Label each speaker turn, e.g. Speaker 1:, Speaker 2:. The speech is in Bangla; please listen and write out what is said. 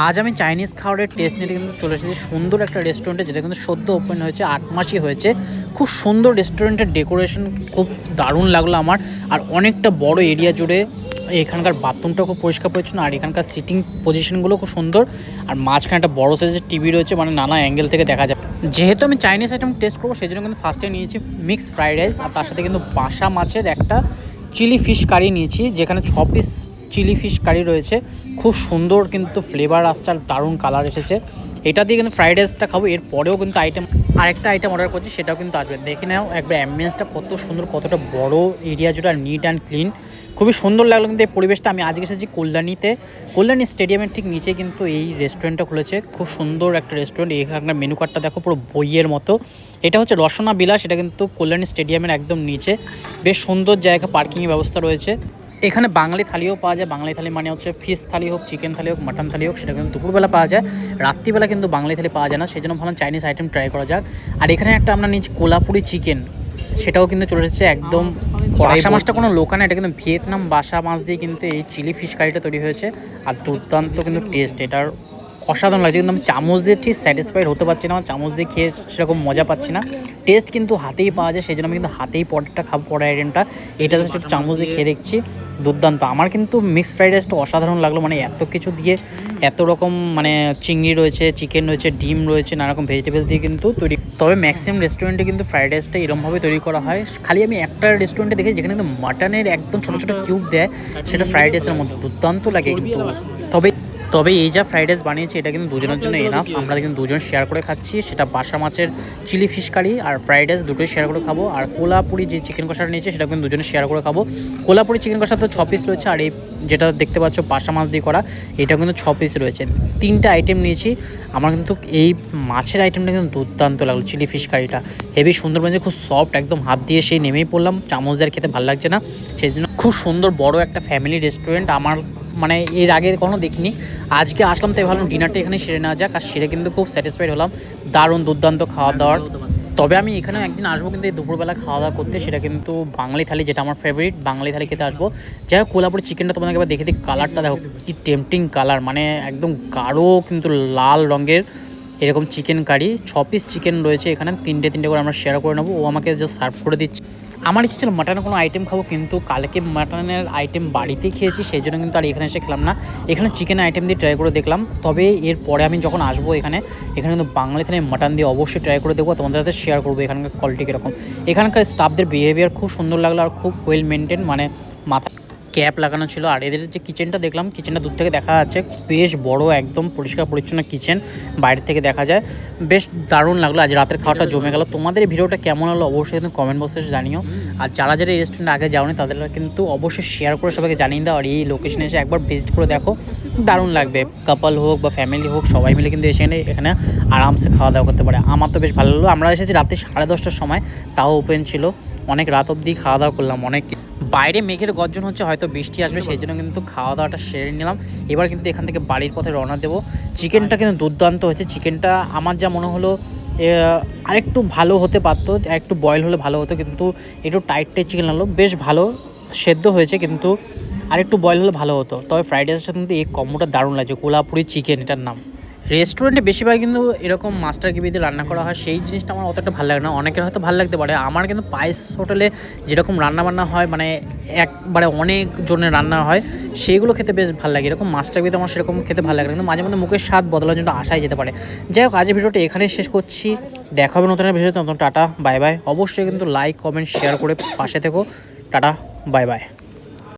Speaker 1: আজ আমি চাইনিজ খাবারের টেস্ট নিতে কিন্তু চলে এসেছি সুন্দর একটা রেস্টুরেন্টে, যেটা কিন্তু সদ্য ওপেন হয়েছে, 8 মাসই হয়েছে। খুব সুন্দর রেস্টুরেন্টের ডেকোরেশন, খুব দারুণ লাগলো আমার। আর অনেকটা বড় এরিয়া জুড়ে এখানকার বাথরুমটা খুব পরিষ্কার পরিচ্ছন্ন, আর এখানকার সিটিং পজিশনগুলো খুব সুন্দর। আর মাঝখানে একটা বড় সাইজের টিভি রয়েছে, মানে নানা অ্যাঙ্গেল থেকে দেখা যায়। যেহেতু আমি চাইনিজ আইটেম টেস্ট করবো, সেই জন্য কিন্তু ফার্স্টে নিয়েছি মিক্স ফ্রাইড রাইস, আর তার সাথে কিন্তু বাসা মাছের একটা চিলি ফিশ কারি নিয়েছি, যেখানে 6 পিস চিলি ফিশ কারি রয়েছে। খুব সুন্দর কিন্তু ফ্লেভার আসছে আর দারুণ কালার এসেছে। এটা দিয়ে কিন্তু ফ্রাইড রাইসটা খাবো। এরপরেও কিন্তু আরেকটা আইটেম অর্ডার করছি, সেটাও কিন্তু আসবে। দেখে নাও একবার অ্যাম্বিয়েন্সটা কত সুন্দর, কতটা বড় এরিয়া জুড়ে, আর নিট অ্যান্ড ক্লিন, খুবই সুন্দর লাগলো কিন্তু এই পরিবেশটা। আমি আজকে এসেছি কল্যাণী স্টেডিয়ামের ঠিক নিচে কিন্তু এই রেস্টুরেন্টটা খুলেছে। খুব সুন্দর একটা রেস্টুরেন্ট। এখানকার মেনু কার্ডটা দেখো, পুরো বইয়ের মতো। এটা হচ্ছে রসনা বিলাস, এটা কিন্তু কল্যাণী স্টেডিয়ামের একদম নিচে। বেশ সুন্দর জায়গা, পার্কিংয়ের ব্যবস্থা রয়েছে। এখানে বাঙালি থালিও পাওয়া যায়। বাঙালি থালি মানে হচ্ছে ফিশ থালি হোক, চিকেন থালি হোক, মাটন থালি হোক, সেটা কিন্তু দুপুরবেলা পাওয়া যায়। রাত্রিবেলা কিন্তু বাঙালি থালি পাওয়া যায় না, সেই জন্য ভাবলাম চাইনিজ আইটেম ট্রাই করা যাক। আর এখানে একটা আমরা নিচ্ছি কোলাপুরি চিকেন, সেটাও কিন্তু চলে এসেছে একদম। বাসা মাছটা কোনো লোকা না, এটা কিন্তু ভিয়েতনাম বাসা মাছ দিয়ে কিন্তু এই চিলি ফিশ কারিটা তৈরি হয়েছে। আর দুর্দান্ত কিন্তু টেস্ট, এটার অসাধারণ লাগছে। কিন্তু আমি চামচ দিয়ে ঠিক স্যাটিসফাইড হতে পারছি না, আমার চামচ দিয়ে খেয়ে সেরকম মজা পাচ্ছি না। টেস্ট কিন্তু হাতেই পাওয়া যায়, সেই জন্য আমি কিন্তু হাতেই পরেরটা খাবো, পরের আইটেমটা। এটা জাস্ট একটু চামচ দিয়ে খেয়ে দেখছি, দুর্দান্ত। আমার কিন্তু মিক্সড ফ্রাইড রাইসটা অসাধারণ লাগলো, মানে এত কিছু দিয়ে, এত রকম, মানে চিংড়ি রয়েছে, চিকেন রয়েছে, ডিম রয়েছে, নানা রকম ভেজিটেবল দিয়ে কিন্তু তৈরি। তবে ম্যাক্সিমাম রেস্টুরেন্টে কিন্তু ফ্রাইড রাইসটা এরকমভাবে তৈরি করা হয়। খালি আমি একটা রেস্টুরেন্টে দেখি যেখানে কিন্তু মাটনের একদম ছোটো ছোটো কিউব দেয়, সেটা ফ্রাইড রাইসের মধ্যে দুর্দান্ত লাগে কিন্তু। তবে এই যা ফ্রাইড রাইস বানিয়েছি, এটা কিন্তু দুজনের জন্য এনাফ। আমরা কিন্তু দুজন শেয়ার করে খাচ্ছি। সেটা বাসা মাছের চিলি ফিশ কারি আর ফ্রাইড রাইস দুটোই শেয়ার করে খাবো। আর কোলাপুরি যে চিকেন কষাটা নিয়েছে, সেটা কিন্তু দুজনে শেয়ার করে খাবো। কোলাপুরি চিকেন কষা তো 6 পিস রয়েছে, আর এই যেটা দেখতে পাচ্ছ বাসা মাছ দিয়ে করা, এটা কিন্তু 6 পিস রয়েছে। 3টা আইটেম নিয়েছি। আমার কিন্তু এই মাছের আইটেমটা কিন্তু দুর্দান্ত লাগলো। চিলি ফিশ কারিটা হেভি সুন্দর, মানে খুব সফট, একদম হাত দিয়ে সেই নেমেই পড়লাম। চামচ দিয়ে খেতে ভালো লাগছে না, সেই জন্য খুব সুন্দর বড় একটা ফ্যামিলি রেস্টুরেন্ট। আমার মানে এর আগে কখনো দেখিনি, আজকে আসলাম তাই ভাবলাম ডিনারটা এখানে সেরে নেওয়া যাক। আর সেরে কিন্তু খুব স্যাটিসফাইড হলাম, দারুণ দুর্দান্ত খাওয়া দাওয়ার। তবে আমি এখানেও একদিন আসবো কিন্তু এই দুপুরবেলা খাওয়া দাওয়া করতে, সেটা কিন্তু বাঙালি থালি, যেটা আমার ফেভারিট বাঙালি থালি খেতে আসবো। যাই হোক, কোলাপুরি চিকেনটা তোমাদেরকে এবার দেখে দিই। কালারটা দেখো কি টেম্পটিং কালার, মানে একদম গাঢ় কিন্তু লাল রঙের এরকম চিকেন কারি। 6 পিস চিকেন রয়েছে এখানে, 3টে করে আমরা শেয়ার করে নেবো। ও আমাকে জাস্ট সার্ভ করে দিচ্ছে। আমার ইচ্ছে ছিল মাটনের কোনো আইটেম খাবো, কিন্তু কালকে মাটনের আইটেম বাড়িতেই খেয়েছি, সেই জন্য কিন্তু আর এখানে এসে খেলাম না। এখানে চিকেনের আইটেম দিয়ে ট্রাই করে দেখলাম। তবে এরপরে আমি যখন আসবো এখানে কিন্তু বাঙালি থালি মাটন দিয়ে অবশ্যই ট্রাই করে দেখবো, তোমাদের সাথে শেয়ার করবো এখানকার কোয়ালিটি কীরকম। এখানকার স্টাফদের বিহেভিয়ার খুব সুন্দর লাগলো, আর খুব ওয়েল মেনটেন, মানে মাথা ক্যাপ লাগানো ছিল। আর এদের যে কিচেনটা দেখলাম, কিচেনটা দূর থেকে দেখা যাচ্ছে, বেশ বড়, একদম পরিষ্কার পরিচ্ছন্ন কিচেন, বাইরে থেকে দেখা যায়। বেশ দারুণ লাগলো। আজ রাতের খাওয়াটা জমে গেল। তোমাদের এই ভিডিওটা কেমন হলো অবশ্যই কিন্তু কমেন্ট বক্সে জানিও। আর যারা এই রেস্টুরেন্টে আগে যাওনি, তাদের কিন্তু অবশ্যই শেয়ার করে সবাইকে জানিয়ে দাও। আর এই লোকেশনে এসে একবার ভিজিট করে দেখো, দারুণ লাগবে। কাপল হোক বা ফ্যামিলি হোক, সবাই মিলে কিন্তু এখানে আরামসে খাওয়া দাওয়া করতে পারে। আমার তো বেশ ভালো লাগলো। আমরা এসেছি রাতে 10:30টার সময়, তাও ওপেন ছিল। অনেক রাত অবধি খাওয়া দাওয়া করলাম। অনেক বাইরে মেঘের গর্জন হচ্ছে, হয়তো বৃষ্টি আসবে, সেই জন্য কিন্তু খাওয়া দাওয়াটা সেরে নিলাম। এবার কিন্তু এখান থেকে বাড়ির পথে রওনা দেবো। চিকেনটা কিন্তু দুর্দান্ত হয়েছে। চিকেনটা আমার যা মনে হলো আরেকটু ভালো হতে পারতো, একটু বয়েল হলে ভালো হতো, কিন্তু একটু টাইট চিকেন লাগলো। বেশ ভালো সেদ্ধ হয়েছে, কিন্তু আরেকটু বয়েল হলে ভালো হতো। তবে ফ্রাইড রাইসের সাথে কিন্তু এই কম্বোটা দারুণ লাগছে। কোলাপুরি চিকেন এটার নাম। রেস্টুরেন্টে বেশিরভাগ কিন্তু এরকম মাস্টার গ্রেভি দিয়ে রান্না করা হয়, সেই জিনিসটা আমার অতটা ভালো লাগে না। অনেকের হয়তো ভালো লাগতে পারে। আমার কিন্তু পায়েস হোটেলে যেরকম রান্নাবান্না হয়, মানে একবারে অনেক জনের রান্না হয়, সেইগুলো খেতে বেশ ভালো লাগে। এরকম মাস্টার গ্রেভিতে আমার সেরকম খেতে ভালো লাগে না, কিন্তু মাঝে মধ্যে মুখের স্বাদ বদলার জন্য আসাই যেতে পারে। যাই হোক, আজকের ভিডিওটা এখানেই শেষ করছি। দেখা হবে নতুন ভিডিওতে। নতুন টাটা বাই বাই। অবশ্যই কিন্তু লাইক কমেন্ট শেয়ার করে পাশে থেকো। Tata bye bye.